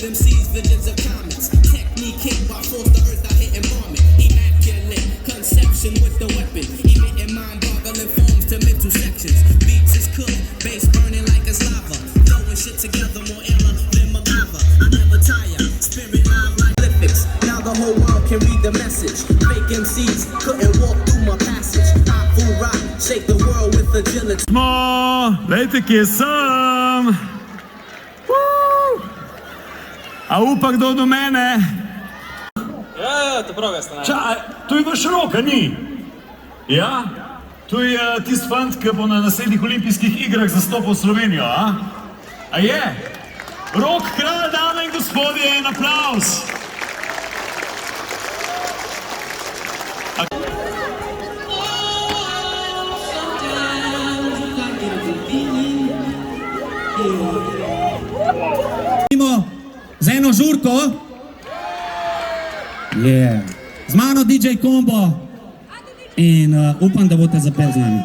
MCs, visions of comets. Technique hit by force, the earth I hit and bomb it. Immaculate conception with the weapon. Emitting mind-boggling forms to mental sections. Beats is cooked, bass burning like it's lava. Throwing shit together more iller than Magava. I never tire, spirit live like Olympics. Now the whole world can read the message. Fake MCs couldn't walk through my passage. I full rock, shake the world with agility. Lejte, kje sem. A upa kdo do mene? Ja, te prav jaz, ne. Čaj, to je vaš Rok, a ni? Ja? To je tisti fant, ki bo na naslednjih olimpijskih igrah zastopal Slovenijo, a? A je? Rok, kralj, dame in gospodje, en aplavz. Z eno žurko. Z mano DJ Combo. In upam, da boste zapeli z nami.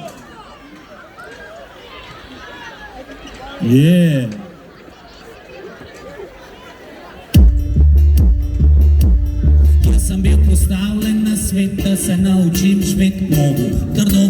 Jaz sem bil postavljen na svet, da se naučim živeti mogo. Trdo